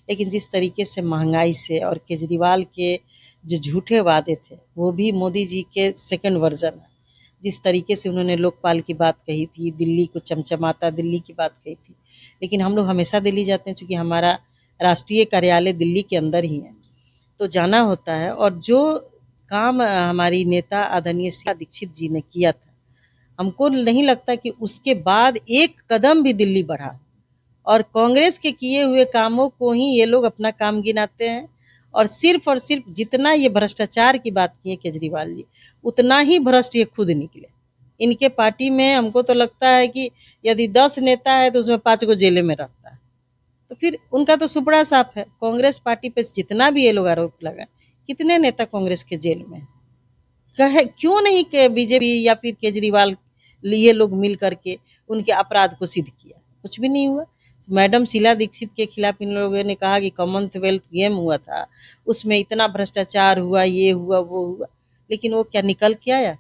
लेकिन जिस तरीके से महंगाई से और केजरीवाल के जो झूठे वादे थे वो भी मोदी जी के सेकंड वर्जन है। जिस तरीके से उन्होंने लोकपाल की बात कही थी, दिल्ली को चमचमाता दिल्ली की बात कही थी, लेकिन हम लोग हमेशा दिल्ली जाते हैं चूँकि हमारा राष्ट्रीय कार्यालय दिल्ली के अंदर ही है, तो जाना होता है। और जो काम हमारी नेता आदरणीय शीला दीक्षित जी ने किया था, हमको नहीं लगता कि उसके बाद एक कदम भी दिल्ली बढ़ा। और कांग्रेस के किए हुए कामों को ही ये लोग अपना काम गिनाते हैं और सिर्फ जितना ये भ्रष्टाचार की बात किए केजरीवाल जी, उतना ही भ्रष्ट ये खुद निकले। इनके पार्टी में हमको तो लगता है कि यदि 10 नेता है तो उसमें 5 को जेल में रहता है, तो फिर उनका तो सुपड़ा साफ है। कांग्रेस पार्टी पे जितना भी ये लोग आरोप लगाए, कितने नेता कांग्रेस के जेल में कहे, क्यों नहीं के बीजेपी या फिर केजरीवाल ये लोग मिल करके उनके अपराध को सिद्ध किया? कुछ भी नहीं हुआ। मैडम शीला दीक्षित के खिलाफ इन लोगों ने कहा कि कॉमनवेल्थ गेम हुआ था, उसमें इतना भ्रष्टाचार हुआ, ये हुआ वो हुआ, लेकिन वो क्या निकल के आया?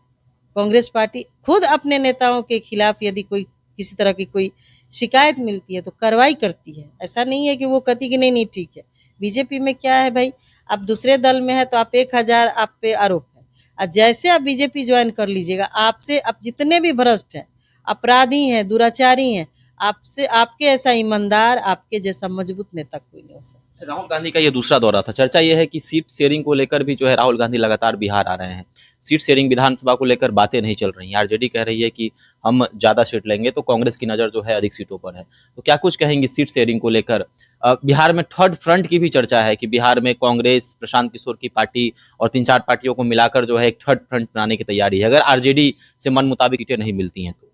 कांग्रेस पार्टी खुद अपने नेताओं के खिलाफ यदि कोई किसी तरह की कोई शिकायत मिलती है तो कार्रवाई करती है। ऐसा नहीं है कि वो कहती कि नहीं नहीं ठीक है। बीजेपी में क्या है भाई, आप दूसरे दल में है तो आप 1000 आप पे आरोप है, और जैसे आप बीजेपी ज्वाइन कर लीजिएगा, आपसे आप जितने भी भ्रष्ट हैं, अपराधी हैं, दुराचारी हैं, आपसे आपके ऐसा ईमानदार, आपके जैसा मजबूत नेता कोई नहीं हो सकता। राहुल गांधी का ये दूसरा दौरा था। चर्चा ये है कि सीट शेयरिंग को लेकर भी जो है राहुल गांधी लगातार बिहार आ रहे हैं। सीट शेयरिंग विधानसभा को लेकर बातें नहीं चल रही हैं। आरजेडी कह रही है कि हम ज्यादा सीट लेंगे, तो कांग्रेस की नजर जो है अधिक सीटों पर है। तो क्या कुछ कहेंगे सीट शेयरिंग को लेकर? बिहार में थर्ड फ्रंट की भी चर्चा है कि बिहार में कांग्रेस, प्रशांत किशोर की पार्टी और 3-4 पार्टियों को मिलाकर जो है एक थर्ड फ्रंट बनाने की तैयारी है, अगर आरजेडी से मन मुताबिक सीटें नहीं मिलती हैं तो।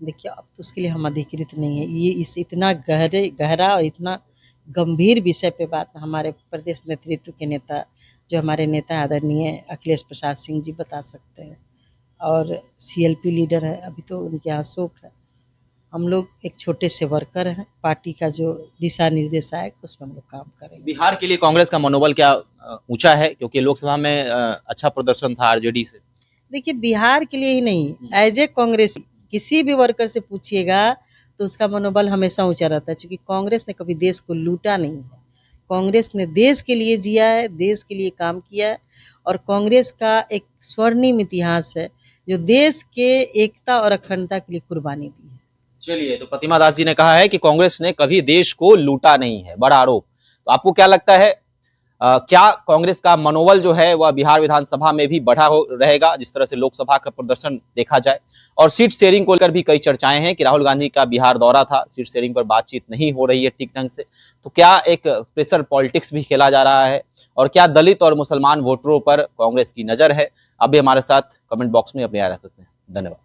देखिए, अब तो उसके लिए हम अधिकृत नहीं है। ये इस इतना गहरा और इतना गंभीर विषय पे बात हमारे प्रदेश नेतृत्व के नेता, जो हमारे नेता आदरणीय अखिलेश प्रसाद सिंह जी बता सकते हैं, और सीएलपी लीडर है, अभी तो उनके यहाँ शोक है। हम लोग एक छोटे से वर्कर हैं, पार्टी का जो दिशा निर्देश आएगा उसमें हम लोग काम करेंगे। बिहार के लिए कांग्रेस का मनोबल क्या ऊंचा है, क्योंकि लोकसभा में अच्छा प्रदर्शन था आरजेडी से? देखिए, बिहार के लिए ही नहीं, एज ए कांग्रेस किसी भी वर्कर से पूछिएगा तो उसका मनोबल हमेशा ऊंचा रहता है, क्योंकि कांग्रेस ने कभी देश को लूटा नहीं है। कांग्रेस ने देश के लिए जिया है, देश के लिए काम किया है, और कांग्रेस का एक स्वर्णिम इतिहास है जो देश के एकता और अखंडता के लिए कुर्बानी दी है। चलिए, तो प्रतिमा दास जी ने कहा है कि कांग्रेस ने कभी देश को लूटा नहीं है, बड़ा आरोप। तो आपको क्या लगता है, क्या कांग्रेस का मनोबल जो है वह बिहार विधानसभा में भी बढ़ा रहेगा, जिस तरह से लोकसभा का प्रदर्शन देखा जाए? और सीट शेयरिंग को लेकर भी कई चर्चाएं हैं कि राहुल गांधी का बिहार दौरा था, सीट शेयरिंग पर बातचीत नहीं हो रही है ठीक ढंग से, तो क्या एक प्रेशर पॉलिटिक्स भी खेला जा रहा है? और क्या दलित और मुसलमान वोटरों पर कांग्रेस की नजर है? अब भी हमारे साथ कमेंट बॉक्स में अपनी राय रख सकते हैं। धन्यवाद।